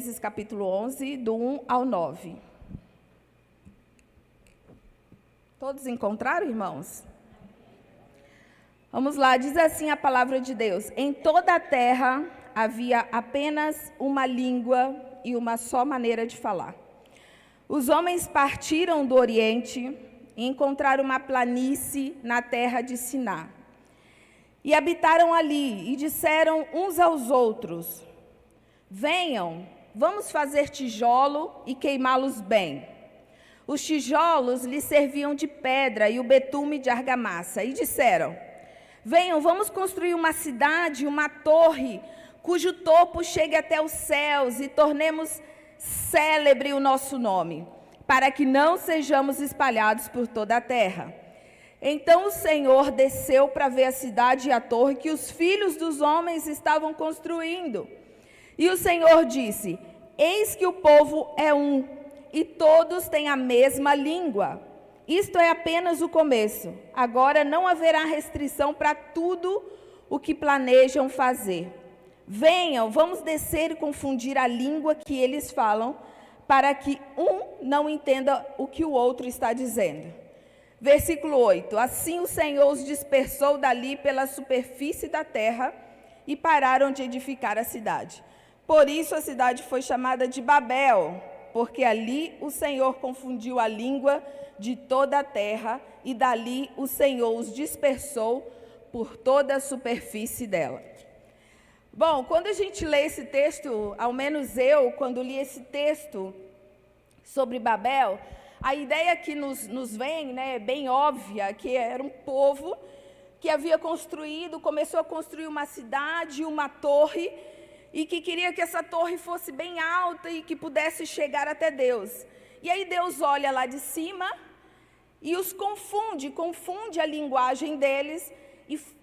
Gênesis capítulo 11, do 1 ao 9. Todos encontraram, irmãos? Vamos lá, diz assim a palavra de Deus: em toda a terra havia apenas uma língua e uma só maneira de falar. Os homens partiram do Oriente e encontraram uma planície na terra de Siná. E habitaram ali e disseram uns aos outros: venham, vamos fazer tijolo e queimá-los bem. Os tijolos lhes serviam de pedra e o betume de argamassa. E disseram: venham, vamos construir uma cidade, uma torre, cujo topo chegue até os céus, e tornemos célebre o nosso nome, para que não sejamos espalhados por toda a terra. Então o Senhor desceu para ver a cidade e a torre que os filhos dos homens estavam construindo. E o Senhor disse: eis que o povo é um, e todos têm a mesma língua. Isto é apenas o começo. Agora não haverá restrição para tudo o que planejam fazer. Venham, vamos descer e confundir a língua que eles falam, para que um não entenda o que o outro está dizendo. Versículo 8. Assim o Senhor os dispersou dali pela superfície da terra e pararam de edificar a cidade. Por isso a cidade foi chamada de Babel, porque ali o Senhor confundiu a língua de toda a terra, e dali o Senhor os dispersou por toda a superfície dela. Bom, quando a gente lê esse texto, ao menos eu, quando li esse texto sobre Babel, a ideia que nos vem, né, bem óbvia, que era um povo que havia começou a construir uma cidade, uma torre, e que queria que essa torre fosse bem alta e que pudesse chegar até Deus. E aí Deus olha lá de cima e os confunde a linguagem deles,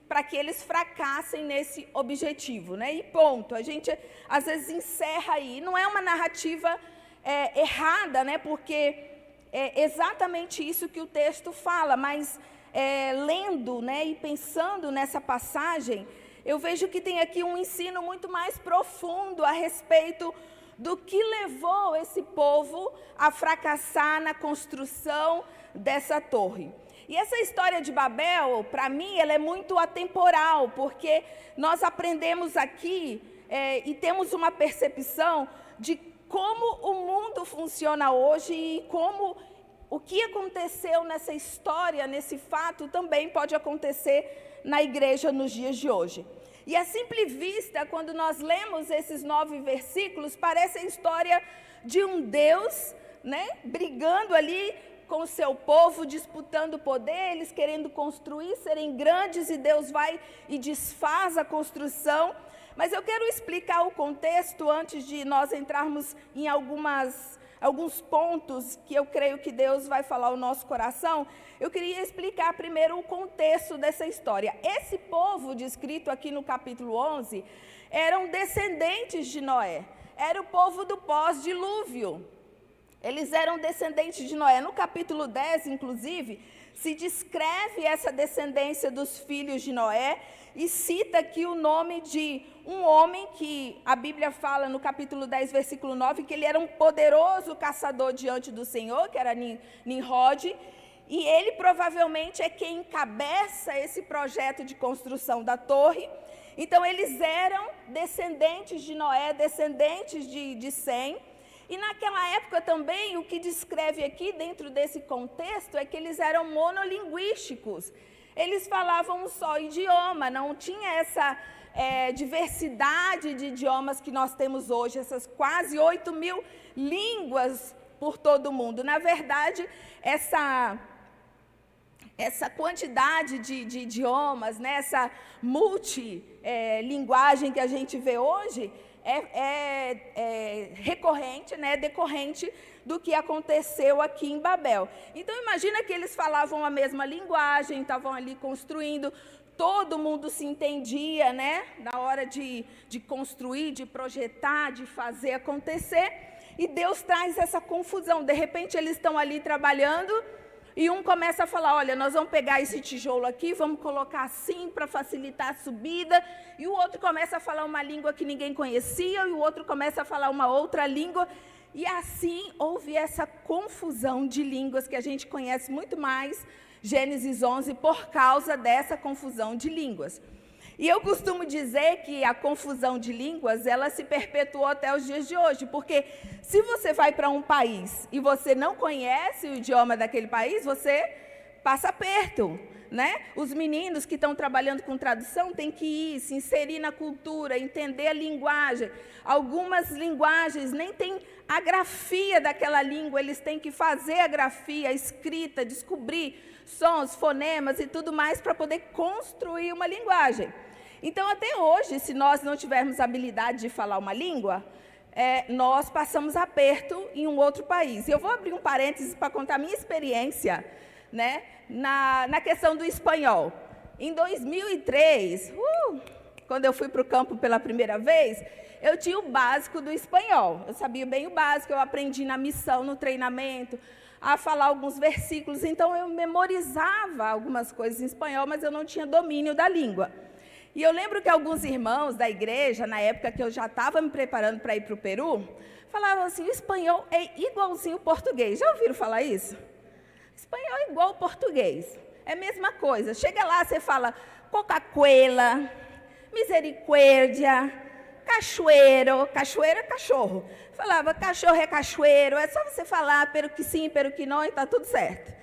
para que eles fracassem nesse objetivo, né? E ponto. A gente às vezes encerra aí. Não é uma narrativa errada, né? Porque é exatamente isso que o texto fala, mas lendo, né, e pensando nessa passagem, eu vejo que tem aqui um ensino muito mais profundo a respeito do que levou esse povo a fracassar na construção dessa torre. E essa história de Babel, para mim, ela é muito atemporal, porque nós aprendemos aqui e temos uma percepção de como o mundo funciona hoje e como o que aconteceu nessa história, nesse fato, também pode acontecer na igreja nos dias de hoje. E à simples vista, quando nós lemos esses 9 versículos, parece a história de um Deus, né, brigando ali com o seu povo, disputando poder, eles querendo construir, serem grandes, e Deus vai e desfaz a construção. Mas eu quero explicar o contexto antes de nós entrarmos em alguns pontos que eu creio que Deus vai falar ao nosso coração. Eu queria explicar primeiro o contexto dessa história. Esse povo descrito aqui no capítulo 11 eram descendentes de Noé, era o povo do pós-dilúvio. Eles eram descendentes de Noé. No capítulo 10, inclusive, se descreve essa descendência dos filhos de Noé e cita aqui o nome de um homem que a Bíblia fala no capítulo 10, versículo 9, que ele era um poderoso caçador diante do Senhor, que era Nimrod, e ele provavelmente é quem encabeça esse projeto de construção da torre. Então, eles eram descendentes de Noé, descendentes de Sem. E naquela época também, o que descreve aqui dentro desse contexto é que eles eram monolinguísticos. Eles falavam um só idioma, não tinha essa diversidade de idiomas que nós temos hoje, essas quase 8.000 línguas por todo o mundo. Na verdade, essa quantidade de idiomas, né, essa multilinguagem que a gente vê hoje, é recorrente, né, decorrente do que aconteceu aqui em Babel. Então, imagina que eles falavam a mesma linguagem, estavam ali construindo, todo mundo se entendia, né, na hora de construir, de projetar, de fazer acontecer, e Deus traz essa confusão. De repente, eles estão ali trabalhando, E um começa a falar, olha, nós vamos pegar esse tijolo aqui, vamos colocar assim para facilitar a subida. E o outro começa a falar uma língua que ninguém conhecia, e o outro começa a falar uma outra língua. E assim houve essa confusão de línguas que a gente conhece muito mais, Gênesis 11, por causa dessa confusão de línguas. E eu costumo dizer que a confusão de línguas, ela se perpetuou até os dias de hoje, porque se você vai para um país e você não conhece o idioma daquele país, você passa aperto, né? Os meninos que estão trabalhando com tradução têm que ir, se inserir na cultura, entender a linguagem. Algumas linguagens nem têm a grafia daquela língua, eles têm que fazer a grafia, a escrita, descobrir sons, fonemas e tudo mais para poder construir uma linguagem. Então, até hoje, se nós não tivermos habilidade de falar uma língua, nós passamos aperto em um outro país. Eu vou abrir um parênteses para contar a minha experiência, né, na questão do espanhol. Em 2003, quando eu fui para o campo pela primeira vez, eu tinha o básico do espanhol. Eu sabia bem o básico, eu aprendi na missão, no treinamento, a falar alguns versículos. Então, eu memorizava algumas coisas em espanhol, mas eu não tinha domínio da língua. E eu lembro que alguns irmãos da igreja, na época que eu já estava me preparando para ir para o Peru, falavam assim, o espanhol é igualzinho ao português. Já ouviram falar isso? Espanhol é igual ao português. É a mesma coisa. Chega lá, você fala Coca-Cola, misericórdia, cachoeiro. Cachoeiro é cachorro. Falava, cachorro é cachoeiro. É só você falar, pero que sim, pero que não, e está tudo certo.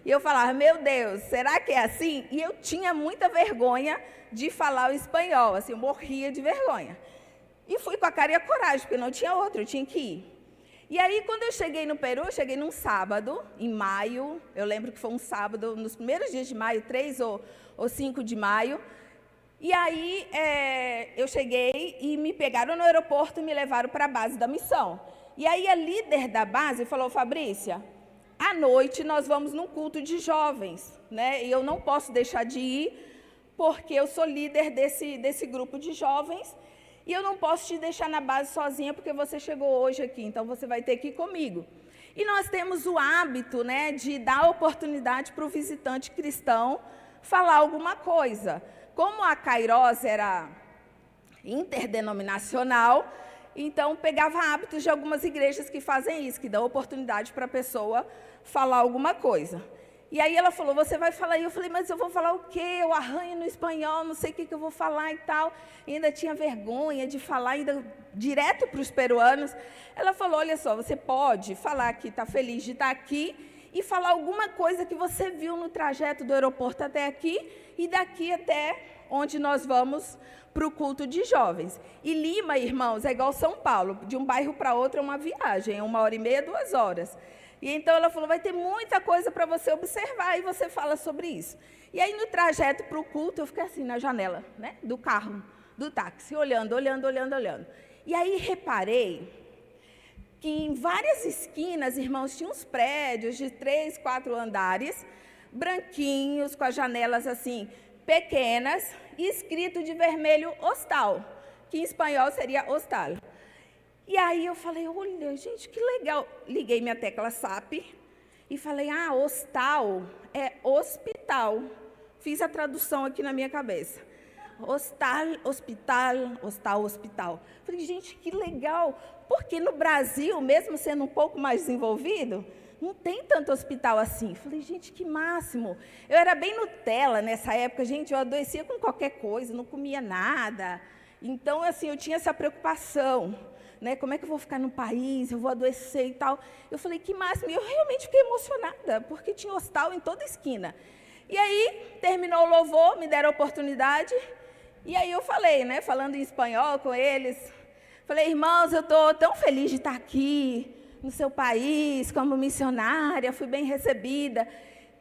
E eu falava, meu Deus, será que é assim? E eu tinha muita vergonha de falar o espanhol, assim, eu morria de vergonha. E fui com a cara e a coragem, porque não tinha outro, eu tinha que ir. E aí, quando eu cheguei no Peru, eu cheguei num sábado, em maio, eu lembro que foi um sábado, nos primeiros dias de maio, 3 ou 5 de maio, e aí eu cheguei e me pegaram no aeroporto e me levaram para a base da missão. E aí a líder da base falou, Fabrícia, à noite nós vamos num culto de jovens, né? E eu não posso deixar de ir, porque eu sou líder desse grupo de jovens, e eu não posso te deixar na base sozinha, porque você chegou hoje aqui, então você vai ter que ir comigo. E nós temos o hábito, né, de dar oportunidade para o visitante cristão falar alguma coisa. Como a Kairos era interdenominacional, então pegava hábitos de algumas igrejas que fazem isso, que dão oportunidade para a pessoa falar alguma coisa. E aí ela falou, você vai falar? E eu falei, mas eu vou falar o quê? Eu arranho no espanhol, não sei o que eu vou falar e tal. E ainda tinha vergonha de falar ainda direto para os peruanos. Ela falou, olha só, você pode falar que está feliz de estar aqui e falar alguma coisa que você viu no trajeto do aeroporto até aqui e daqui até onde nós vamos para o culto de jovens. E Lima, irmãos, é igual São Paulo, de um bairro para outro é uma viagem, é 1h30, 2 horas. E então ela falou, vai ter muita coisa para você observar, e você fala sobre isso. E aí, no trajeto para o culto, eu fiquei assim, na janela, né, do carro, do táxi, olhando. E aí, reparei que em várias esquinas, irmãos, tinham uns prédios de 3, 4 andares, branquinhos, com as janelas assim, pequenas, e escrito de vermelho, hostal, que em espanhol seria hostal. E aí eu falei, olha, gente, que legal. Liguei minha tecla SAP e falei, hostal é hospital. Fiz a tradução aqui na minha cabeça. Hostal, hospital, hospital. Falei, gente, que legal. Porque no Brasil, mesmo sendo um pouco mais desenvolvido, não tem tanto hospital assim. Falei, gente, que máximo. Eu era bem Nutella nessa época, gente, eu adoecia com qualquer coisa, não comia nada. Então, assim, eu tinha essa preocupação. Né, como é que eu vou ficar no país, eu vou adoecer e tal. Eu falei, que máximo. E eu realmente fiquei emocionada, porque tinha hostal em toda esquina. E aí, terminou o louvor, me deram a oportunidade, e aí eu falei, né, falando em espanhol com eles, falei, irmãos, eu estou tão feliz de estar aqui, no seu país, como missionária, fui bem recebida.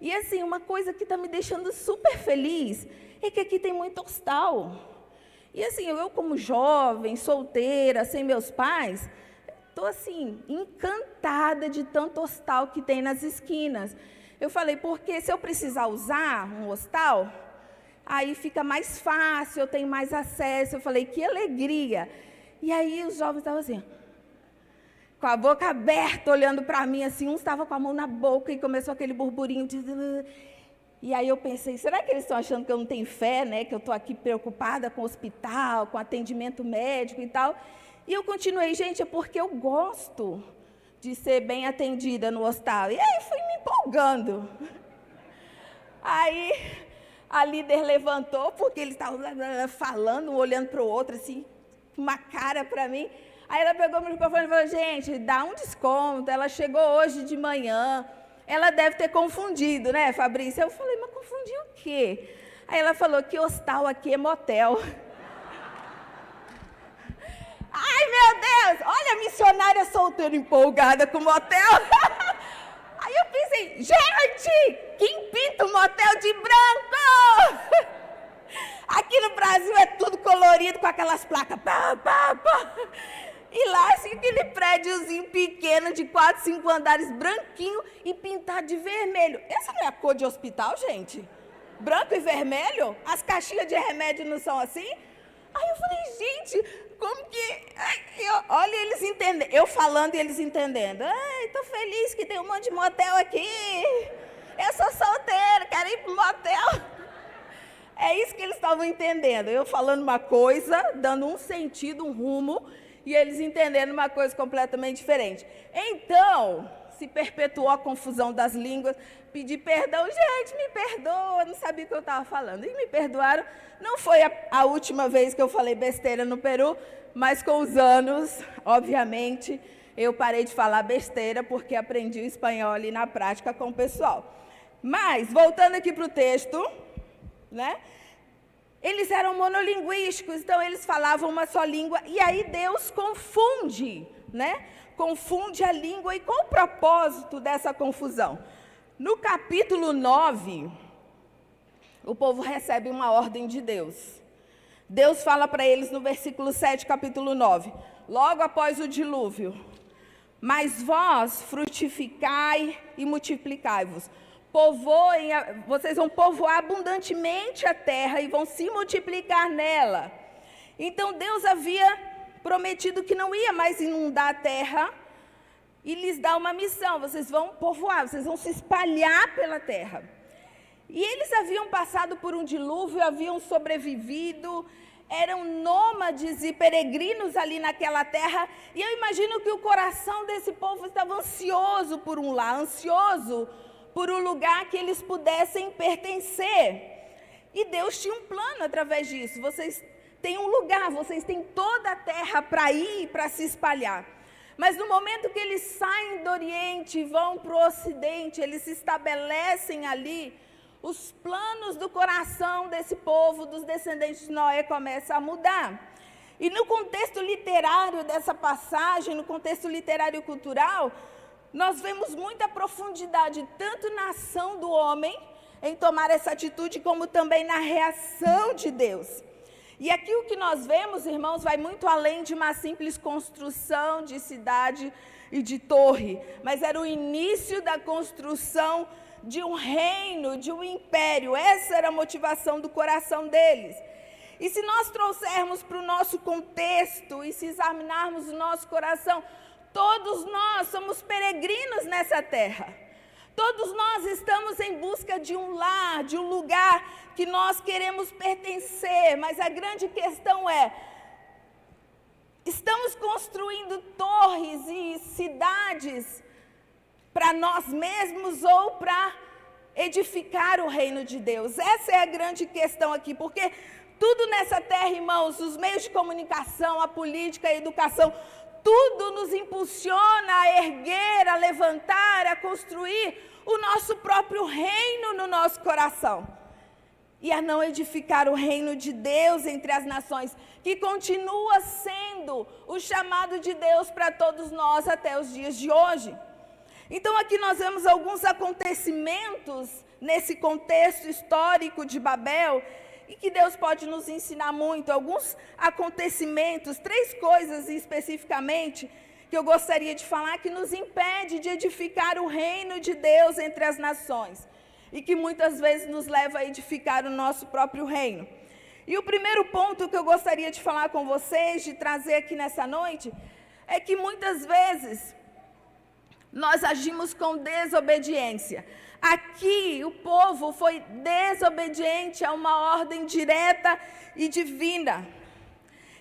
E assim, uma coisa que está me deixando super feliz, é que aqui tem muito hostal. E assim, eu como jovem, solteira, sem meus pais, estou assim, encantada de tanto hostal que tem nas esquinas. Eu falei, porque se eu precisar usar um hostal, aí fica mais fácil, eu tenho mais acesso. Eu falei, que alegria. E aí os jovens estavam assim, com a boca aberta, olhando para mim, assim, uns estavam com a mão na boca e começou aquele burburinho de... E aí eu pensei, será que eles estão achando que eu não tenho fé, né? Que eu estou aqui preocupada com o hospital, com atendimento médico e tal. E eu continuei, gente, é porque eu gosto de ser bem atendida no hospital. E aí fui me empolgando. Aí a líder levantou, porque eles estavam falando, um olhando para o outro, assim, com uma cara para mim. Aí ela pegou o microfone e falou, gente, dá um desconto, ela chegou hoje de manhã. Ela deve ter confundido, né, Fabrício? Eu falei, mas confundiu o quê? Aí ela falou que hostal aqui é motel. Ai, meu Deus! Olha a missionária solteira empolgada com motel. Aí eu pensei, gente, quem pinta um motel de branco? Aqui no Brasil é tudo colorido com aquelas placas. Pá, pá, pá. E lá, assim, aquele prédiozinho pequeno de 4, 5 andares, branquinho e pintado de vermelho. Essa não é a cor de hospital, gente? Branco e vermelho? As caixinhas de remédio não são assim? Aí eu falei, gente, como que... olha, eles entendem. Eu falando e eles entendendo. Ai, tô feliz que tem um monte de motel aqui. Eu sou solteira, quero ir pro motel. É isso que eles estavam entendendo. Eu falando uma coisa, dando um sentido, um rumo... E eles entendendo uma coisa completamente diferente. Então, se perpetuou a confusão das línguas, pedi perdão, gente, me perdoa, não sabia o que eu estava falando. E me perdoaram. Não foi a última vez que eu falei besteira no Peru, mas com os anos, obviamente, eu parei de falar besteira, porque aprendi o espanhol ali na prática com o pessoal. Mas, voltando aqui para o texto, né? Eles eram monolinguísticos, então eles falavam uma só língua, e aí Deus confunde, né? Confunde a língua. E qual o propósito dessa confusão? No capítulo 9, o povo recebe uma ordem de Deus. Deus fala para eles no versículo 7, capítulo 9, logo após o dilúvio, mas vós frutificai e multiplicai-vos. Povoem, vocês vão povoar abundantemente a terra e vão se multiplicar nela. Então Deus havia prometido que não ia mais inundar a terra e lhes dar uma missão. Vocês vão povoar, vocês vão se espalhar pela terra. E eles haviam passado por um dilúvio, haviam sobrevivido, eram nômades e peregrinos ali naquela terra. E eu imagino que o coração desse povo estava ansioso por um lar, ansioso por um lugar que eles pudessem pertencer. E Deus tinha um plano através disso. Vocês têm um lugar, vocês têm toda a terra para ir e para se espalhar. Mas no momento que eles saem do Oriente e vão para o Ocidente, eles se estabelecem ali, os planos do coração desse povo, dos descendentes de Noé, começam a mudar. E no contexto literário dessa passagem, no contexto literário e cultural, nós vemos muita profundidade, tanto na ação do homem, em tomar essa atitude, como também na reação de Deus. E aqui o que nós vemos, irmãos, vai muito além de uma simples construção de cidade e de torre, mas era o início da construção de um reino, de um império. Essa era a motivação do coração deles. E se nós trouxermos para o nosso contexto e se examinarmos o nosso coração, todos nós somos peregrinos nessa terra. Todos nós estamos em busca de um lar, de um lugar que nós queremos pertencer. Mas a grande questão é, estamos construindo torres e cidades para nós mesmos ou para edificar o reino de Deus? Essa é a grande questão aqui, porque tudo nessa terra, irmãos, os meios de comunicação, a política, a educação, tudo nos impulsiona a erguer, a levantar, a construir o nosso próprio reino no nosso coração. E a não edificar o reino de Deus entre as nações, que continua sendo o chamado de Deus para todos nós até os dias de hoje. Então aqui nós vemos alguns acontecimentos nesse contexto histórico de Babel, e que Deus pode nos ensinar muito. Alguns acontecimentos, 3 coisas especificamente, que eu gostaria de falar, que nos impede de edificar o reino de Deus entre as nações, e que muitas vezes nos leva a edificar o nosso próprio reino. E o primeiro ponto que eu gostaria de falar com vocês, de trazer aqui nessa noite, é que muitas vezes nós agimos com desobediência. Aqui o povo foi desobediente a uma ordem direta e divina.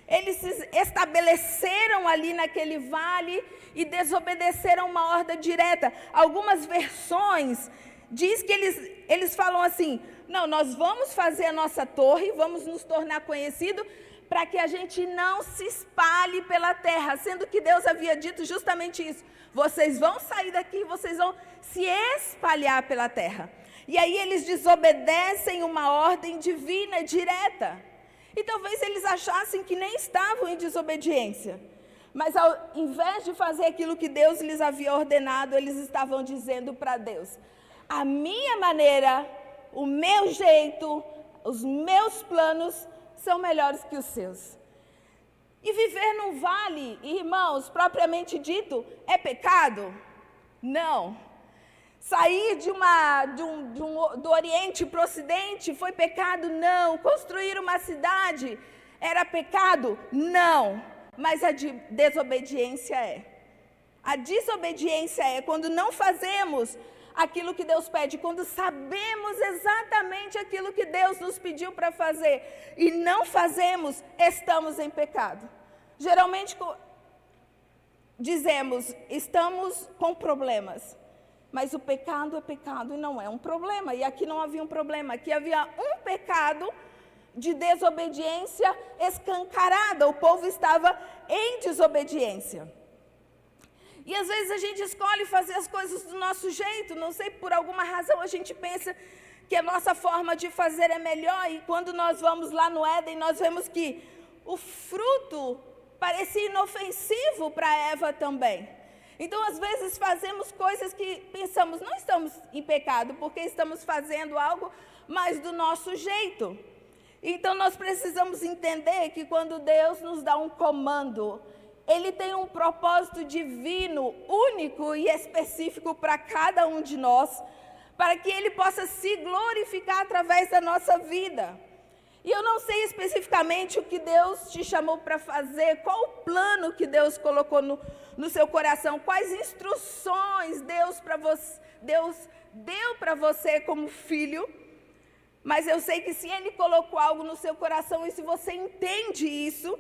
Eles se estabeleceram ali naquele vale e desobedeceram uma ordem direta. Algumas versões diz que eles falam assim: não, nós vamos fazer a nossa torre, vamos nos tornar conhecidos para que a gente não se espalhe pela terra, sendo que Deus havia dito justamente isso: vocês vão sair daqui, vocês vão se espalhar pela terra. E aí eles desobedecem uma ordem divina direta. E talvez eles achassem que nem estavam em desobediência, mas ao invés de fazer aquilo que Deus lhes havia ordenado, eles estavam dizendo para Deus: a minha maneira, o meu jeito, os meus planos são melhores que os seus. E viver num vale, irmãos, propriamente dito, é pecado? Não. Sair do Oriente para o Ocidente foi pecado? Não. Construir uma cidade era pecado? Não. Mas a desobediência é. A desobediência é quando não fazemos aquilo que Deus pede, quando sabemos exatamente aquilo que Deus nos pediu para fazer e não fazemos, estamos em pecado. Geralmente dizemos, estamos com problemas. Mas o pecado é pecado e não é um problema. E aqui não havia um problema. Aqui havia um pecado de desobediência escancarada. O povo estava em desobediência. E às vezes a gente escolhe fazer as coisas do nosso jeito. Não sei, por alguma razão a gente pensa que a nossa forma de fazer é melhor. E quando nós vamos lá no Éden, nós vemos que o fruto parecia inofensivo para Eva também. Então, às vezes, fazemos coisas que pensamos, não estamos em pecado, porque estamos fazendo algo mais do nosso jeito. Então, nós precisamos entender que quando Deus nos dá um comando, Ele tem um propósito divino, único e específico para cada um de nós, para que Ele possa se glorificar através da nossa vida. E eu não sei especificamente o que Deus te chamou para fazer, qual o plano que Deus colocou no seu coração, quais instruções Deus deu para você como filho, mas eu sei que se Ele colocou algo no seu coração e se você entende isso,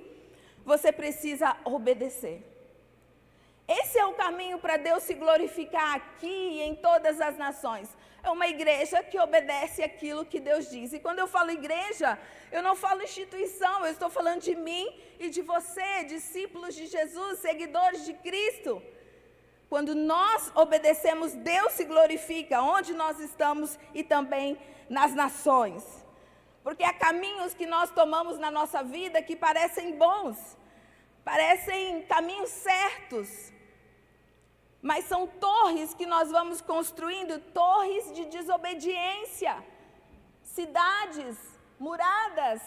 você precisa obedecer. Esse é o caminho para Deus se glorificar aqui e em todas as nações. É uma igreja que obedece aquilo que Deus diz. E quando eu falo igreja, eu não falo instituição, eu estou falando de mim e de você, discípulos de Jesus, seguidores de Cristo. Quando nós obedecemos, Deus se glorifica onde nós estamos e também nas nações. Porque há caminhos que nós tomamos na nossa vida que parecem bons, parecem caminhos certos, mas são torres que nós vamos construindo, torres de desobediência, cidades muradas,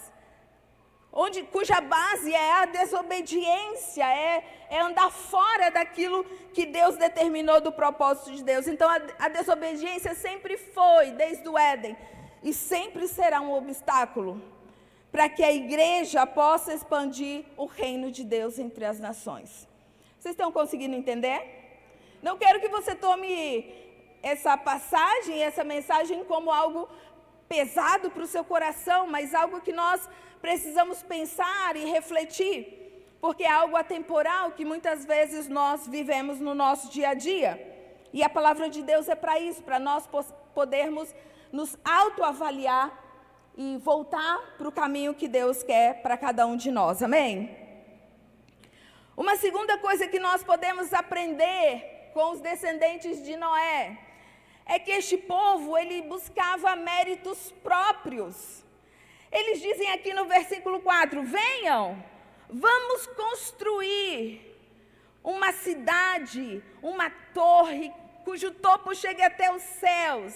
cuja base é a desobediência, é andar fora daquilo que Deus determinou do propósito de Deus. Então a desobediência sempre foi, desde o Éden, e sempre será um obstáculo para que a igreja possa expandir o reino de Deus entre as nações. Vocês estão conseguindo entender? Não quero que você tome essa passagem, essa mensagem como algo pesado para o seu coração, mas algo que nós precisamos pensar e refletir, porque é algo atemporal que muitas vezes nós vivemos no nosso dia a dia. E a palavra de Deus é para isso, para nós podermos nos autoavaliar e voltar para o caminho que Deus quer para cada um de nós, amém? Uma segunda coisa que nós podemos aprender com os descendentes de Noé é que este povo, ele buscava méritos próprios. Eles dizem aqui no versículo 4, venham, vamos construir uma cidade, uma torre, cujo topo chegue até os céus,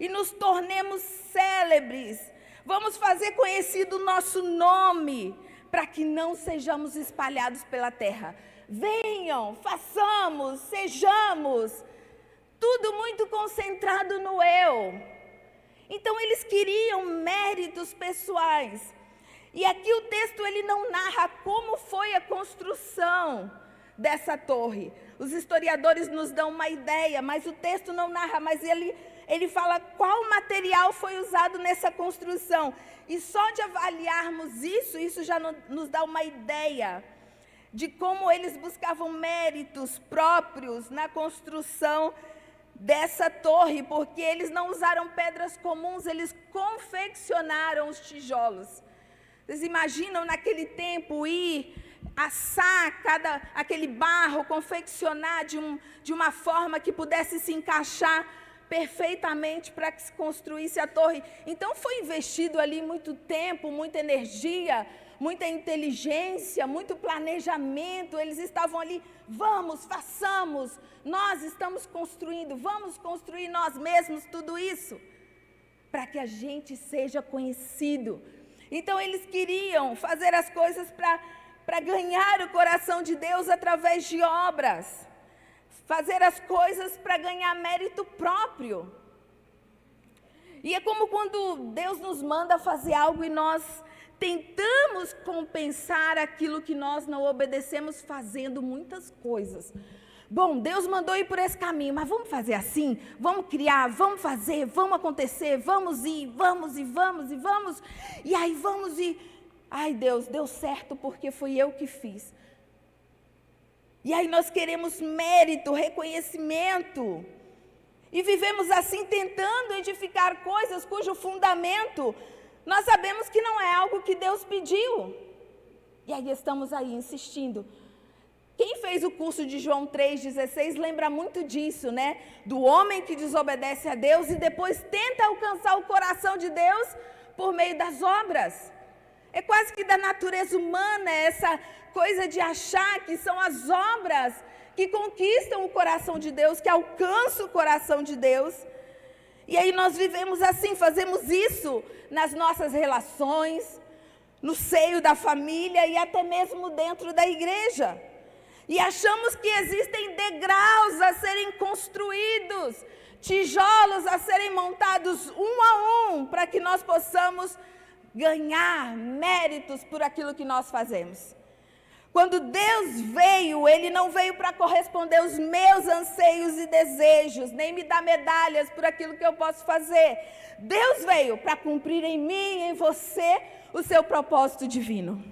e nos tornemos célebres. Vamos fazer conhecido o nosso nome, para que não sejamos espalhados pela terra. Venham, façamos, sejamos, tudo muito concentrado no eu. Então eles queriam méritos pessoais. E aqui o texto ele não narra como foi a construção dessa torre. Os historiadores nos dão uma ideia, mas o texto não narra, mas ele fala qual material foi usado nessa construção. E só de avaliarmos isso já nos dá uma ideia de como eles buscavam méritos próprios na construção dessa torre, porque eles não usaram pedras comuns, eles confeccionaram os tijolos. Vocês imaginam naquele tempo ir assar aquele barro, confeccionar de uma forma que pudesse se encaixar perfeitamente para que se construísse a torre. Então foi investido ali muito tempo, muita energia, muita inteligência, muito planejamento. Eles estavam ali, vamos, façamos, nós estamos construindo, vamos construir nós mesmos tudo isso, para que a gente seja conhecido. Então eles queriam fazer as coisas para ganhar o coração de Deus através de obras, fazer as coisas para ganhar mérito próprio. E é como quando Deus nos manda fazer algo e nós tentamos compensar aquilo que nós não obedecemos fazendo muitas coisas. Bom, Deus mandou ir por esse caminho, mas vamos fazer assim? Vamos criar, vamos fazer, vamos acontecer, vamos ir, vamos e vamos e vamos. E aí vamos e... Ai, Deus, deu certo porque fui eu que fiz. E aí nós queremos mérito, reconhecimento. E vivemos assim tentando edificar coisas cujo fundamento nós sabemos que não é algo que Deus pediu. E aí estamos aí insistindo. Quem fez o curso de João 3,16 lembra muito disso, né? Do homem que desobedece a Deus e depois tenta alcançar o coração de Deus por meio das obras. É quase que da natureza humana essa coisa de achar que são as obras que conquistam o coração de Deus, que alcançam o coração de Deus. E aí nós vivemos assim, fazemos isso nas nossas relações, no seio da família e até mesmo dentro da igreja. E achamos que existem degraus a serem construídos, tijolos a serem montados um a um, para que nós possamos ganhar méritos por aquilo que nós fazemos. Quando Deus veio, Ele não veio para corresponder aos meus anseios e desejos, nem me dar medalhas por aquilo que eu posso fazer. Deus veio para cumprir em mim e em você o seu propósito divino.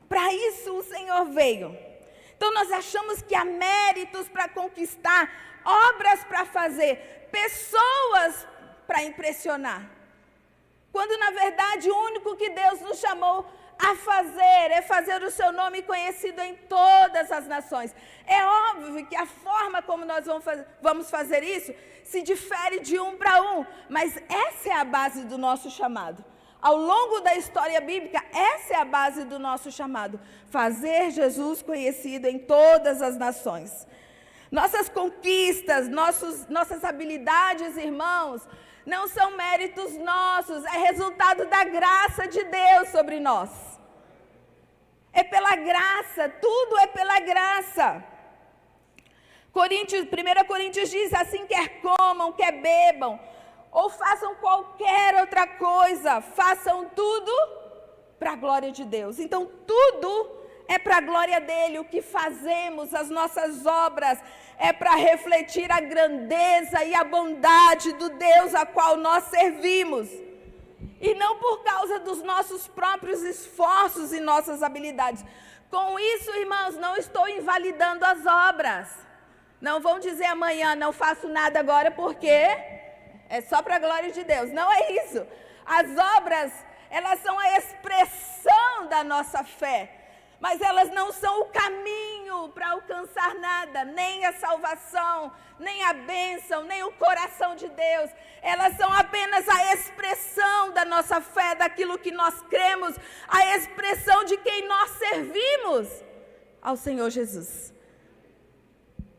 Para isso o Senhor veio. Então nós achamos que há méritos para conquistar, obras para fazer, pessoas para impressionar. Quando na verdade o único que Deus nos chamou a fazer é fazer o seu nome conhecido em todas as nações. É óbvio que a forma como nós vamos fazer isso se difere de um para um, mas essa é a base do nosso chamado. Ao longo da história bíblica, essa é a base do nosso chamado. Fazer Jesus conhecido em todas as nações. Nossas conquistas, nossas habilidades, irmãos, não são méritos nossos, é resultado da graça de Deus sobre nós. É pela graça, tudo é pela graça. 1 Coríntios diz, assim quer comam, quer bebam, ou façam qualquer outra coisa, façam tudo para a glória de Deus. Então tudo é para a glória dele, o que fazemos, as nossas obras, é para refletir a grandeza e a bondade do Deus a qual nós servimos. E não por causa dos nossos próprios esforços e nossas habilidades. Com isso, irmãos, não estou invalidando as obras. Não vão dizer amanhã, não faço nada agora porque é só para a glória de Deus. Não é isso. As obras, elas são a expressão da nossa fé. Mas elas não são o caminho para alcançar nada, nem a salvação, nem a bênção, nem o coração de Deus. Elas são apenas a expressão da nossa fé, daquilo que nós cremos, a expressão de quem nós servimos ao Senhor Jesus.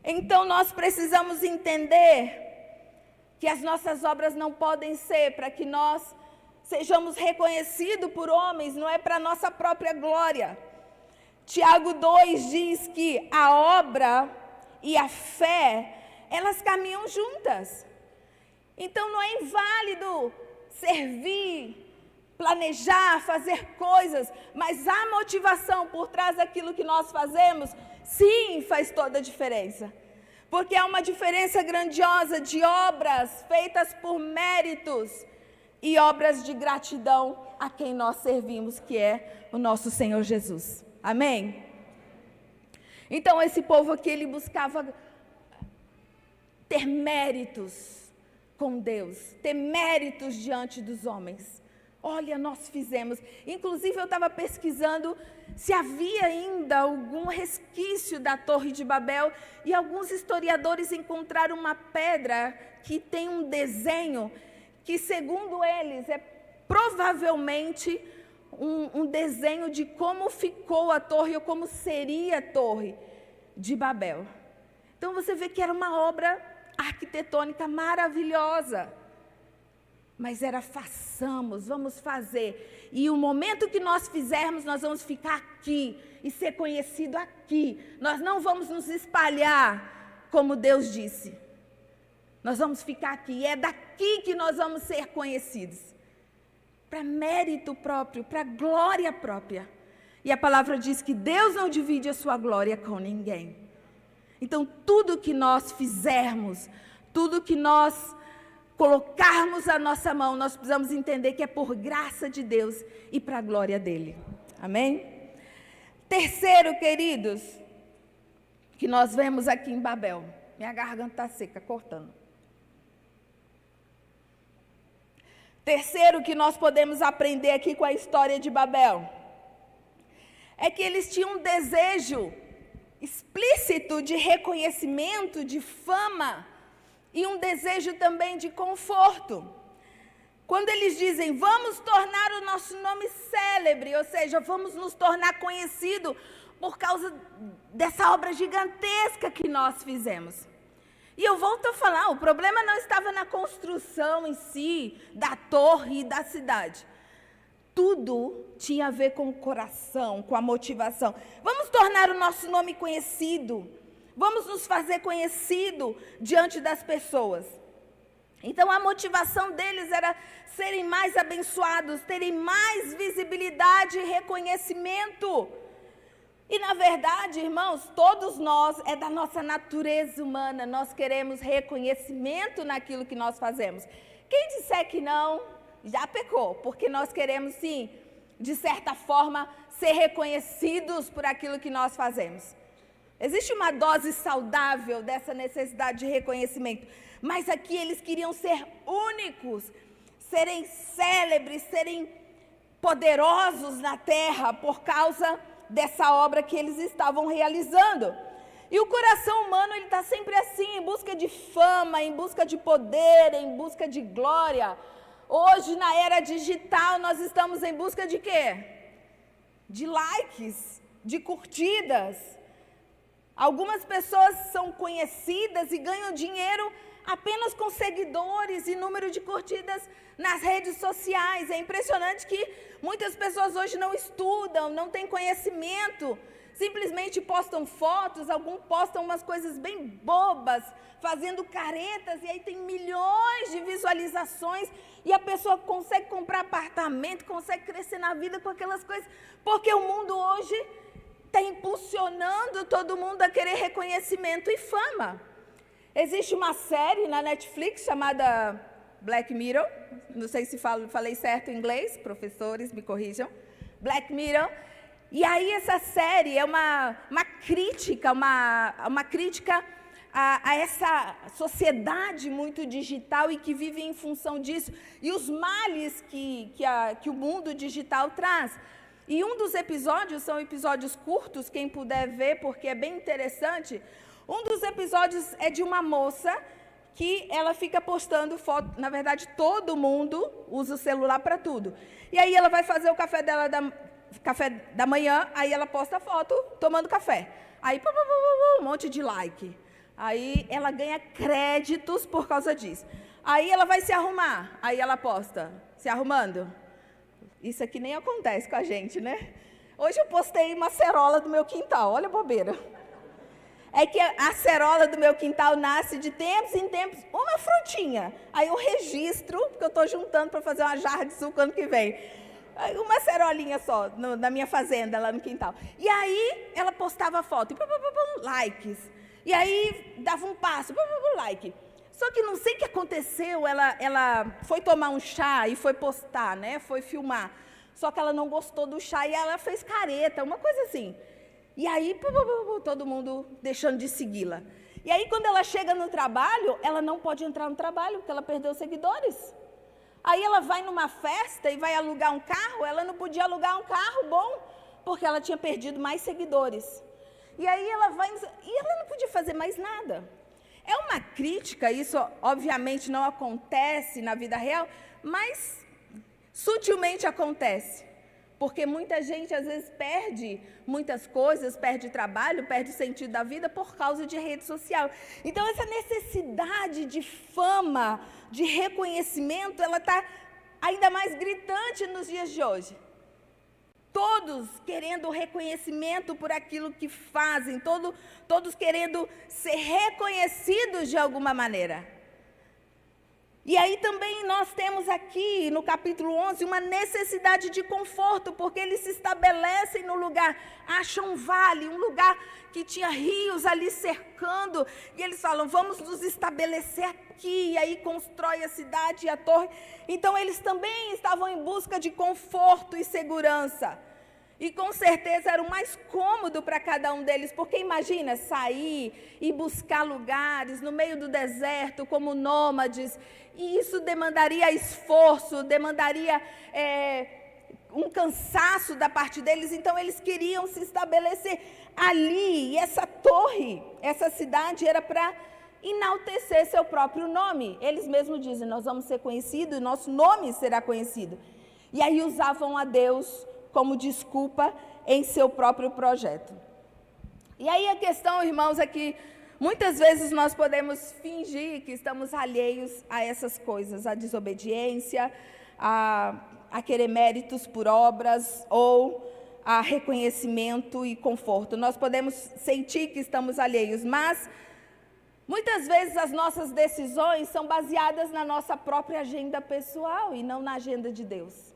Então nós precisamos entender que as nossas obras não podem ser para que nós sejamos reconhecidos por homens, não é para a nossa própria glória. Tiago 2 diz que a obra e a fé, elas caminham juntas. Então não é inválido servir, planejar, fazer coisas, mas a motivação por trás daquilo que nós fazemos Sim, faz toda a diferença. Porque há uma diferença grandiosa de obras feitas por méritos e obras de gratidão a quem nós servimos, que é o nosso Senhor Jesus. Amém? Então, esse povo aqui, ele buscava ter méritos com Deus, ter méritos diante dos homens. Olha, nós fizemos. Inclusive, eu estava pesquisando se havia ainda algum resquício da Torre de Babel, e alguns historiadores encontraram uma pedra que tem um desenho que, segundo eles, é provavelmente um desenho de como ficou a torre ou como seria a Torre de Babel. Então você vê que era uma obra arquitetônica maravilhosa. Mas era façamos, vamos fazer. E o momento que nós fizermos, nós vamos ficar aqui e ser conhecido aqui. Nós não vamos nos espalhar, como Deus disse. Nós vamos ficar aqui. E é daqui que nós vamos ser conhecidos. Para mérito próprio, para glória própria. E a palavra diz que Deus não divide a sua glória com ninguém. Então, tudo que nós fizermos, tudo que nós colocarmos a nossa mão, nós precisamos entender que é por graça de Deus e para a glória dele. Amém? Terceiro, queridos, que nós vemos aqui em Babel. Minha garganta está seca, cortando. Terceiro que nós podemos aprender aqui com a história de Babel é que eles tinham um desejo explícito de reconhecimento, de fama, e um desejo também de conforto. Quando eles dizem, vamos tornar o nosso nome célebre, ou seja, vamos nos tornar conhecidos por causa dessa obra gigantesca que nós fizemos. E eu volto a falar, o problema não estava na construção em si, da torre e da cidade. Tudo tinha a ver com o coração, com a motivação. Vamos tornar o nosso nome conhecido. Vamos nos fazer conhecido diante das pessoas. Então, a motivação deles era serem mais abençoados, terem mais visibilidade e reconhecimento. E, na verdade, irmãos, todos nós, é da nossa natureza humana, nós queremos reconhecimento naquilo que nós fazemos. Quem disser que não, já pecou, porque nós queremos, sim, de certa forma, ser reconhecidos por aquilo que nós fazemos. Existe uma dose saudável dessa necessidade de reconhecimento, mas aqui eles queriam ser únicos, serem célebres, serem poderosos na terra por causa dessa obra que eles estavam realizando. E o coração humano, ele está sempre assim, em busca de fama, em busca de poder, em busca de glória. Hoje, na era digital, nós estamos em busca de quê? De likes, de curtidas. Algumas pessoas são conhecidas e ganham dinheiro apenas com seguidores e número de curtidas nas redes sociais. É impressionante que muitas pessoas hoje não estudam, não têm conhecimento, simplesmente postam fotos, alguns postam umas coisas bem bobas, fazendo caretas, e aí tem milhões de visualizações, e a pessoa consegue comprar apartamento, consegue crescer na vida com aquelas coisas, porque o mundo hoje está impulsionando todo mundo a querer reconhecimento e fama. Existe uma série na Netflix chamada Black Mirror, não sei se falei certo em inglês, professores me corrijam, Black Mirror, e aí essa série é uma crítica, uma crítica a essa sociedade muito digital e que vive em função disso, e os males que o mundo digital traz. E um dos episódios, são episódios curtos, quem puder ver, porque é bem interessante. Um dos episódios é de uma moça que ela fica postando foto. Na verdade, todo mundo usa o celular para tudo. E aí ela vai fazer o café dela, café da manhã, aí ela posta foto tomando café. Aí, um monte de like. Aí ela ganha créditos por causa disso. Aí ela vai se arrumar, aí ela posta, se arrumando. Isso aqui nem acontece com a gente, né? Hoje eu postei uma acerola do meu quintal, olha a bobeira. É que a acerola do meu quintal nasce de tempos em tempos uma frutinha. Aí eu registro, porque eu estou juntando para fazer uma jarra de suco ano que vem. uma cerolinha só, na minha fazenda, lá no quintal. E aí, ela postava foto, e likes. E aí, dava um passo, like. Só que não sei o que aconteceu, ela foi tomar um chá e foi postar, né? Foi filmar. Só que ela não gostou do chá e ela fez careta, uma coisa assim. E aí, todo mundo deixando de segui-la. E aí, quando ela chega no trabalho, ela não pode entrar no trabalho, porque ela perdeu seguidores. Aí ela vai numa festa e vai alugar um carro, ela não podia alugar um carro bom, porque ela tinha perdido mais seguidores. E aí ela vai, e ela não podia fazer mais nada. É uma crítica, isso obviamente não acontece na vida real, mas sutilmente acontece. Porque muita gente às vezes perde muitas coisas, perde trabalho, perde o sentido da vida por causa de rede social. Então essa necessidade de fama, de reconhecimento, ela está ainda mais gritante nos dias de hoje. Todos querendo reconhecimento por aquilo que fazem, todos querendo ser reconhecidos de alguma maneira. E aí também nós temos aqui, no capítulo 11, uma necessidade de conforto, porque eles se estabelecem no lugar, acham um vale, um lugar que tinha rios ali cercando, e eles falam, vamos nos estabelecer aqui, e aí constrói a cidade e a torre. Então eles também estavam em busca de conforto e segurança. E com certeza era o mais cômodo para cada um deles, porque imagina sair e buscar lugares no meio do deserto como nômades, e isso demandaria esforço, demandaria um cansaço da parte deles, então eles queriam se estabelecer ali, e essa torre, essa cidade era para enaltecer seu próprio nome. Eles mesmos dizem, nós vamos ser conhecidos, nosso nome será conhecido. E aí usavam a Deus como desculpa em seu próprio projeto. E aí a questão, irmãos, é que muitas vezes nós podemos fingir que estamos alheios a essas coisas, a desobediência, a querer méritos por obras ou a reconhecimento e conforto. Nós podemos sentir que estamos alheios, mas muitas vezes as nossas decisões são baseadas na nossa própria agenda pessoal e não na agenda de Deus.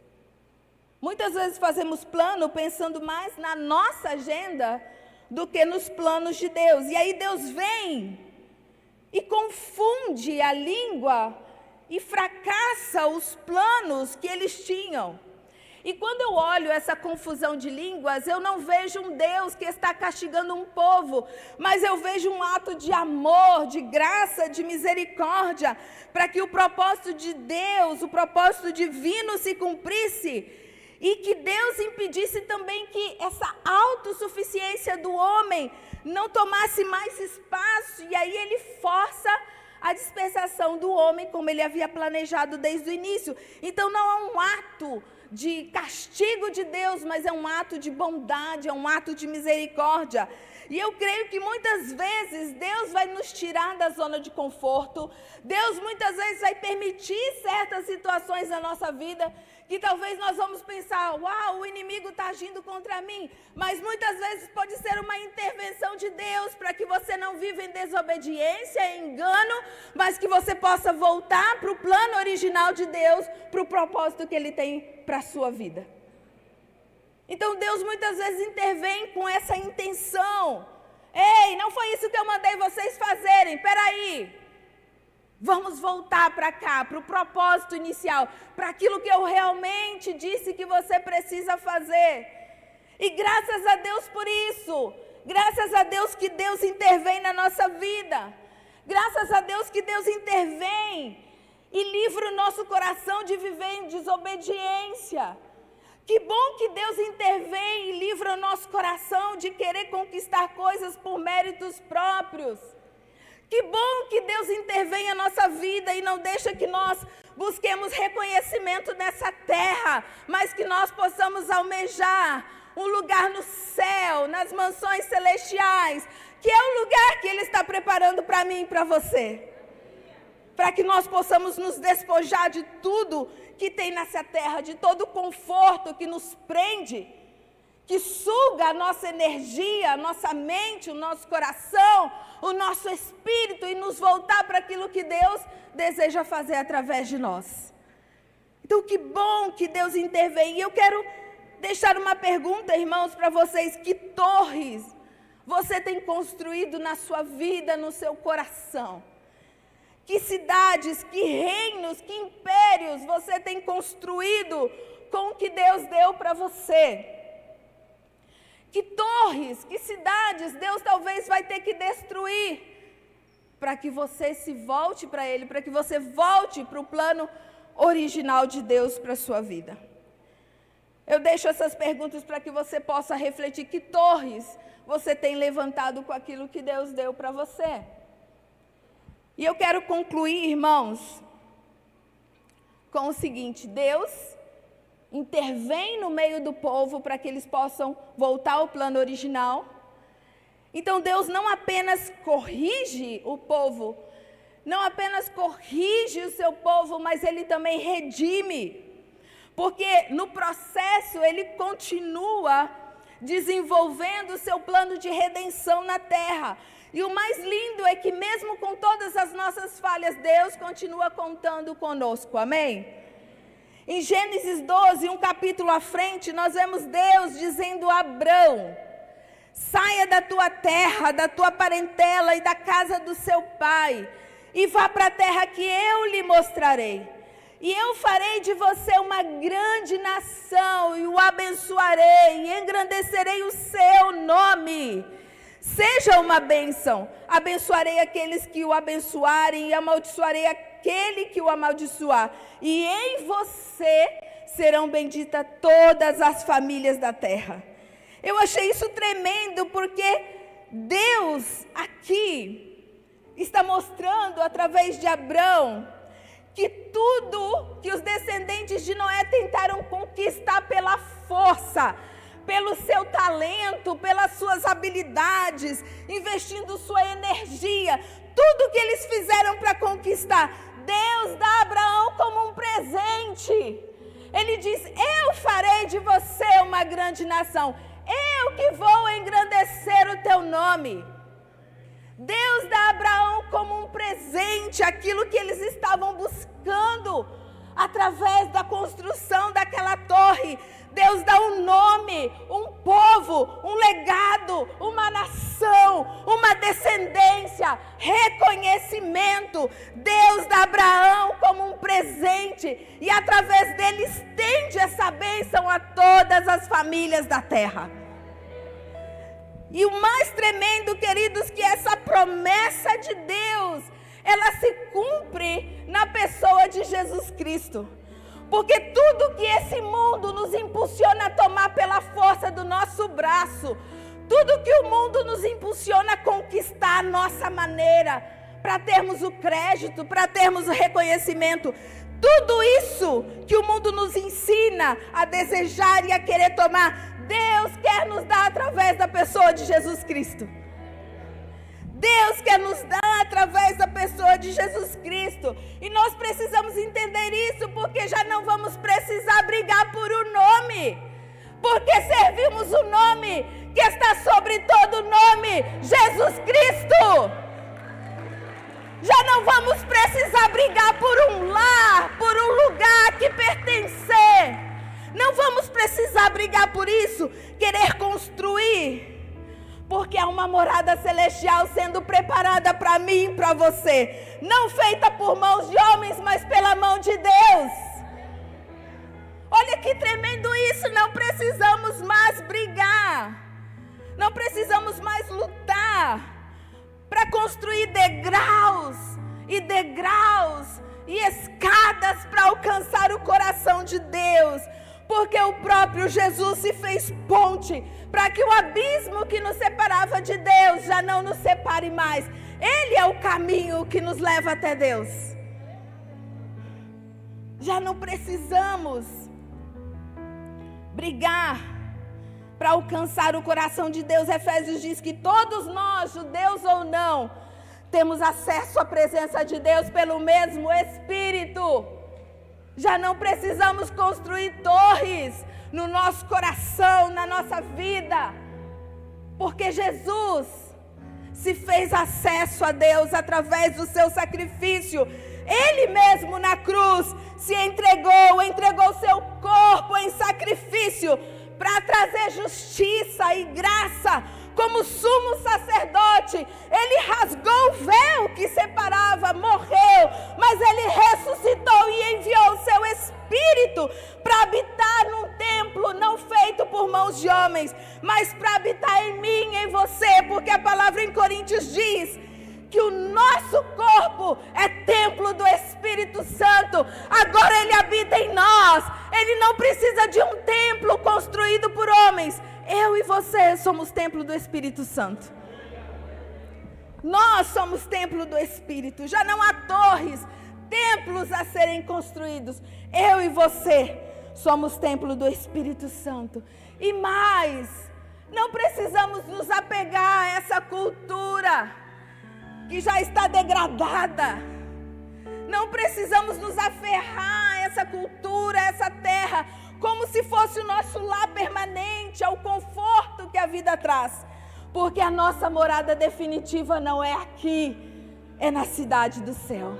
Muitas vezes fazemos plano pensando mais na nossa agenda do que nos planos de Deus. E aí Deus vem e confunde a língua e fracassa os planos que eles tinham. E quando eu olho essa confusão de línguas, eu não vejo um Deus que está castigando um povo, mas eu vejo um ato de amor, de graça, de misericórdia, para que o propósito de Deus, o propósito divino se cumprisse. E que Deus impedisse também que essa autossuficiência do homem não tomasse mais espaço. E aí ele força a dispensação do homem, como ele havia planejado desde o início. Então não é um ato de castigo de Deus, mas é um ato de bondade, é um ato de misericórdia. E eu creio que muitas vezes Deus vai nos tirar da zona de conforto. Deus muitas vezes vai permitir certas situações na nossa vida que talvez nós vamos pensar, uau, o inimigo está agindo contra mim. Mas muitas vezes pode ser uma intervenção de Deus para que você não viva em desobediência, em engano, mas que você possa voltar para o plano original de Deus, para o propósito que Ele tem para a sua vida. Então Deus muitas vezes intervém com essa intenção. Ei, não foi isso que eu mandei vocês fazerem, peraí. Vamos voltar para cá, para o propósito inicial, para aquilo que eu realmente disse que você precisa fazer. E graças a Deus por isso, graças a Deus que Deus intervém na nossa vida, graças a Deus que Deus intervém e livra o nosso coração de viver em desobediência. Que bom que Deus intervém e livra o nosso coração de querer conquistar coisas por méritos próprios. Que bom que Deus intervém na nossa vida e não deixa que nós busquemos reconhecimento nessa terra, mas que nós possamos almejar um lugar no céu, nas mansões celestiais, que é o lugar que Ele está preparando para mim e para você. Para que nós possamos nos despojar de tudo que tem nessa terra, de todo o conforto que nos prende, que suga a nossa energia, a nossa mente, o nosso coração, o nosso espírito e nos voltar para aquilo que Deus deseja fazer através de nós. Então, que bom que Deus intervém. E eu quero deixar uma pergunta, irmãos, para vocês. Que torres você tem construído na sua vida, no seu coração? Que cidades, que reinos, que impérios você tem construído com o que Deus deu para você? Que torres, que cidades Deus talvez vai ter que destruir para que você se volte para Ele, para que você volte para o plano original de Deus para a sua vida? Eu deixo essas perguntas para que você possa refletir. Que torres você tem levantado com aquilo que Deus deu para você? E eu quero concluir, irmãos, com o seguinte: Deus intervém no meio do povo para que eles possam voltar ao plano original. Então Deus não apenas corrige o povo, não apenas corrige o seu povo, mas Ele também redime. Porque no processo Ele continua desenvolvendo o seu plano de redenção na terra. E o mais lindo é que mesmo com todas as nossas falhas, Deus continua contando conosco, amém? Em Gênesis 12, um capítulo à frente, nós vemos Deus dizendo a Abrão: saia da tua terra, da tua parentela e da casa do seu pai, e vá para a terra que eu lhe mostrarei. E eu farei de você uma grande nação, e o abençoarei, e engrandecerei o seu nome. Seja uma bênção. Abençoarei aqueles que o abençoarem, e amaldiçoarei aquele que o amaldiçoar. E em você serão benditas todas as famílias da terra. Eu achei isso tremendo, porque Deus aqui está mostrando através de Abrão que tudo que os descendentes de Noé tentaram conquistar pela força, pelo seu talento, pelas suas habilidades, investindo sua energia, tudo que eles fizeram para conquistar, Deus dá a Abraão como um presente. Ele diz: eu farei de você uma grande nação, eu que vou engrandecer o teu nome. Deus dá a Abraão como um presente aquilo que eles estavam buscando através da construção daquela torre. Deus dá um nome, um povo, um legado, uma nação, uma descendência, reconhecimento. Deus dá a Abraão como um presente e através dele estende essa bênção a todas as famílias da terra. E o mais tremendo, queridos, que essa promessa de Deus, ela se cumpre na pessoa de Jesus Cristo. Porque tudo que esse mundo nos impulsiona a tomar pela força do nosso braço, tudo que o mundo nos impulsiona a conquistar a nossa maneira, para termos o crédito, para termos o reconhecimento, tudo isso que o mundo nos ensina a desejar e a querer tomar, Deus quer nos dar através da pessoa de Jesus Cristo. Deus quer nos dar através da pessoa de Jesus Cristo. E nós precisamos entender isso, porque já não vamos precisar brigar por um nome. Porque servimos o nome que está sobre todo nome, Jesus Cristo. Já não vamos precisar brigar por um lar, por um lugar que pertencer. Não vamos precisar brigar por isso, querer construir. Porque há uma morada celestial sendo preparada para mim e para você. Não feita por mãos de homens, mas pela mão de Deus. Olha que tremendo isso. Não precisamos mais brigar. Não precisamos mais lutar para construir degraus e degraus e escadas para alcançar o coração de Deus. Porque o próprio Jesus se fez ponte para que o abismo que nos separava de Deus já não nos separe mais. Ele é o caminho que nos leva até Deus. Já não precisamos brigar para alcançar o coração de Deus. Efésios diz que todos nós, judeus ou não, temos acesso à presença de Deus pelo mesmo Espírito. Já não precisamos construir torres no nosso coração, na nossa vida, porque Jesus se fez acesso a Deus através do seu sacrifício. Ele mesmo na cruz se entregou seu corpo em sacrifício para trazer justiça e graça. Como sumo sacerdote, ele rasgou o véu que separava, morreu, mas ele ressuscitou e enviou o seu Espírito para habitar num templo não feito por mãos de homens, mas para habitar em mim e em você, porque a palavra em Coríntios diz que o nosso corpo é templo do Espírito Santo. Agora ele habita em nós. Ele não precisa de um templo construído por homens. Eu e você somos templo do Espírito Santo. Nós somos templo do Espírito. Já não há torres, templos a serem construídos. Eu e você somos templo do Espírito Santo. E mais, não precisamos nos apegar a essa cultura que já está degradada. Não precisamos nos aferrar a essa cultura, a essa terra, como se fosse o nosso lar permanente, ao conforto que a vida traz. Porque a nossa morada definitiva não é aqui, é na cidade do céu.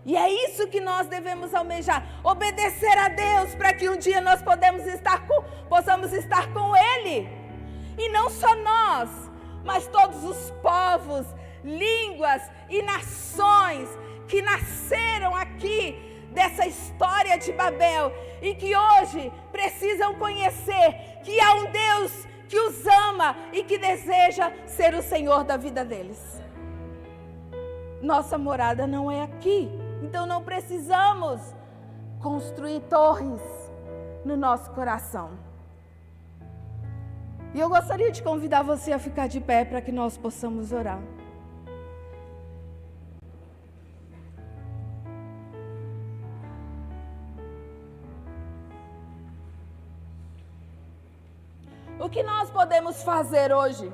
E é isso que nós devemos almejar, obedecer a Deus, para que um dia nós possamos estar com Ele. E não só nós, mas todos os povos, línguas e nações que nasceram aqui dessa história de Babel e que hoje precisam conhecer que há um Deus que os ama e que deseja ser o Senhor da vida deles. Nossa morada não é aqui, então não precisamos construir torres no nosso coração. E eu gostaria de convidar você a ficar de pé para que nós possamos orar. O que nós podemos fazer hoje,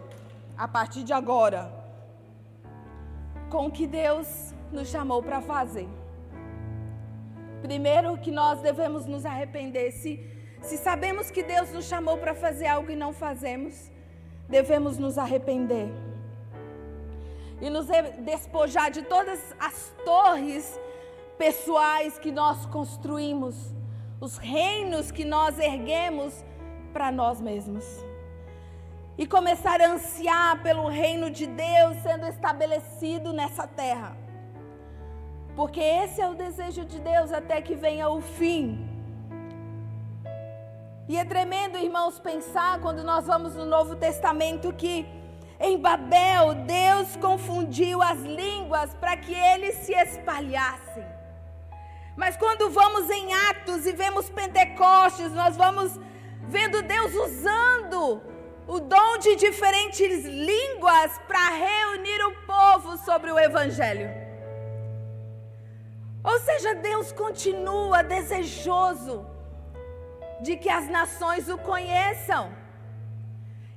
a partir de agora, com o que Deus nos chamou para fazer? Primeiro, que nós devemos nos arrepender. Se sabemos que Deus nos chamou para fazer algo e não fazemos, devemos nos arrepender e nos despojar de todas as torres pessoais que nós construímos, os reinos que nós erguemos para nós mesmos, e começar a ansiar pelo reino de Deus sendo estabelecido nessa terra, porque esse é o desejo de Deus até que venha o fim. E é tremendo, irmãos, pensar quando nós vamos no Novo Testamento que em Babel Deus confundiu as línguas para que eles se espalhassem. Mas quando vamos em Atos e vemos Pentecostes, nós vamos vendo Deus usando o dom de diferentes línguas para reunir o povo sobre o Evangelho. Ou seja, Deus continua desejoso de que as nações o conheçam.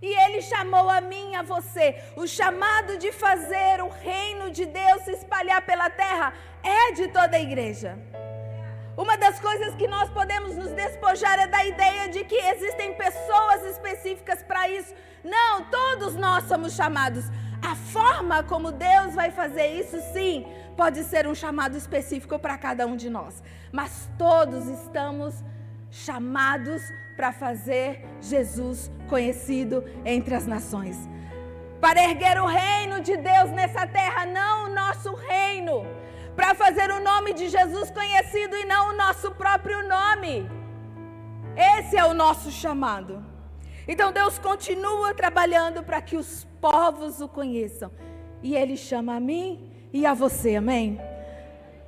E Ele chamou a mim e a você. O chamado de fazer o reino de Deus se espalhar pela terra é de toda a igreja. Uma das coisas que nós podemos nos despojar é da ideia de que existem pessoas específicas para isso. Não, todos nós somos chamados. A forma como Deus vai fazer isso, sim, pode ser um chamado específico para cada um de nós. Mas todos estamos chamados para fazer Jesus conhecido entre as nações. Para erguer o reino de Deus nessa terra, não o nosso reino. Para fazer o nome de Jesus conhecido e não o nosso próprio nome. Esse é o nosso chamado. Então Deus continua trabalhando para que os povos o conheçam. E Ele chama a mim e a você, amém?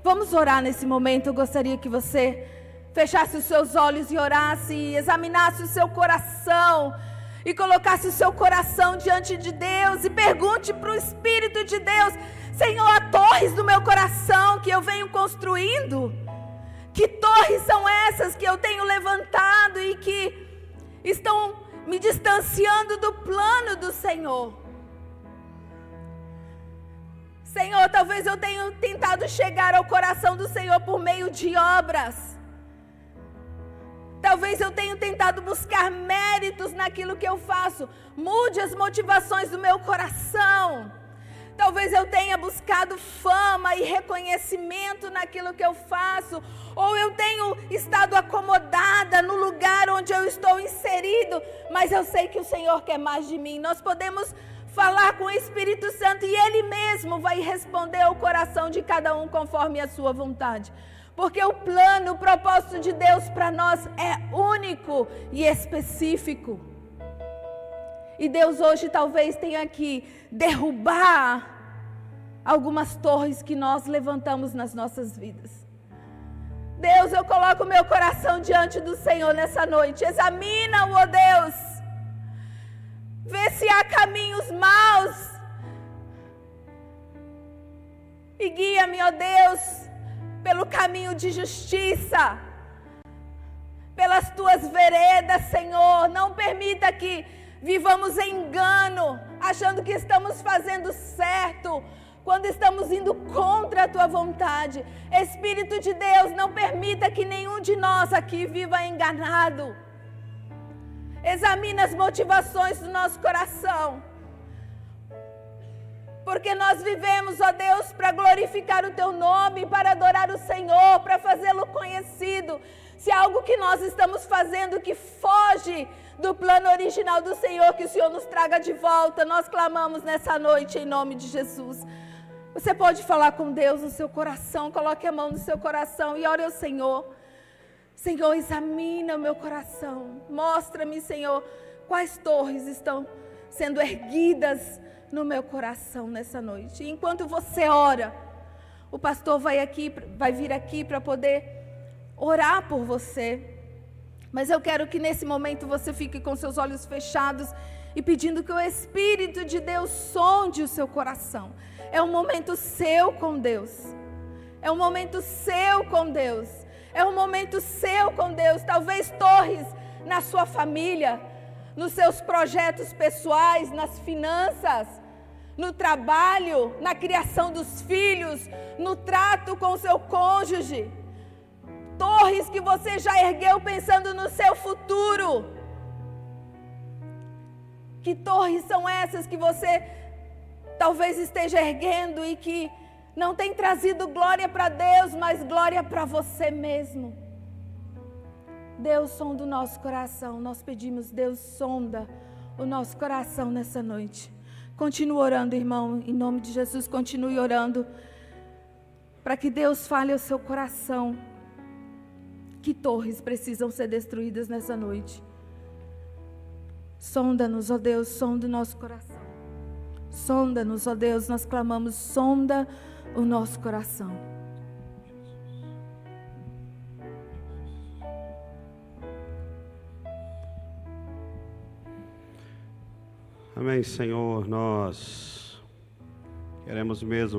Vamos orar nesse momento. Eu gostaria que você fechasse os seus olhos e orasse, e examinasse o seu coração, e colocasse o seu coração diante de Deus, e pergunte para o Espírito de Deus: Senhor, há torres no meu coração que eu venho construindo? Que torres são essas que eu tenho levantado e que estão me distanciando do plano do Senhor? Senhor, talvez eu tenha tentado chegar ao coração do Senhor por meio de obras. Talvez eu tenha tentado buscar méritos naquilo que eu faço. Mude as motivações do meu coração. Talvez eu tenha buscado fama e reconhecimento naquilo que eu faço, ou eu tenho estado acomodada no lugar onde eu estou inserido, mas eu sei que o Senhor quer mais de mim. Nós podemos falar com o Espírito Santo e Ele mesmo vai responder ao coração de cada um conforme a sua vontade. Porque o plano, o propósito de Deus para nós é único e específico. E Deus hoje talvez tenha que derrubar algumas torres que nós levantamos nas nossas vidas. Deus, eu coloco meu coração diante do Senhor nessa noite. Examina-o, ó Deus. Vê se há caminhos maus. E guia-me, ó Deus, pelo caminho de justiça. Pelas tuas veredas, Senhor. Não permita que vivamos em engano, achando que estamos fazendo certo, quando estamos indo contra a tua vontade. Espírito de Deus, não permita que nenhum de nós aqui viva enganado. Examina as motivações do nosso coração, porque nós vivemos, ó Deus, para glorificar o teu nome, para adorar o Senhor, para fazê-lo conhecido. Se há algo que nós estamos fazendo que foge do plano original do Senhor, que o Senhor nos traga de volta, nós clamamos nessa noite em nome de Jesus. Você pode falar com Deus no seu coração, coloque a mão no seu coração e ore ao Senhor. Senhor, examina o meu coração, mostra-me, Senhor, quais torres estão sendo erguidas no meu coração nessa noite. E enquanto você ora, o pastor vai vir aqui para poder orar por você. Mas eu quero que nesse momento você fique com seus olhos fechados e pedindo que o Espírito de Deus sonde o seu coração. É um momento seu com Deus. É um momento seu com Deus. É um momento seu com Deus. Talvez torres na sua família, nos seus projetos pessoais, nas finanças, no trabalho, na criação dos filhos, no trato com o seu cônjuge. Torres que você já ergueu pensando no seu futuro. Que torres são essas que você talvez esteja erguendo e que não tem trazido glória para Deus, mas glória para você mesmo? Deus, sonda o nosso coração. Nós pedimos, Deus, sonda o nosso coração nessa noite. Continue orando, irmão, em nome de Jesus, continue orando para que Deus fale ao seu coração. Que torres precisam ser destruídas nessa noite? Sonda-nos, ó Deus, sonda o nosso coração. Sonda-nos, ó Deus, nós clamamos, sonda o nosso coração. Amém, Senhor, nós queremos mesmo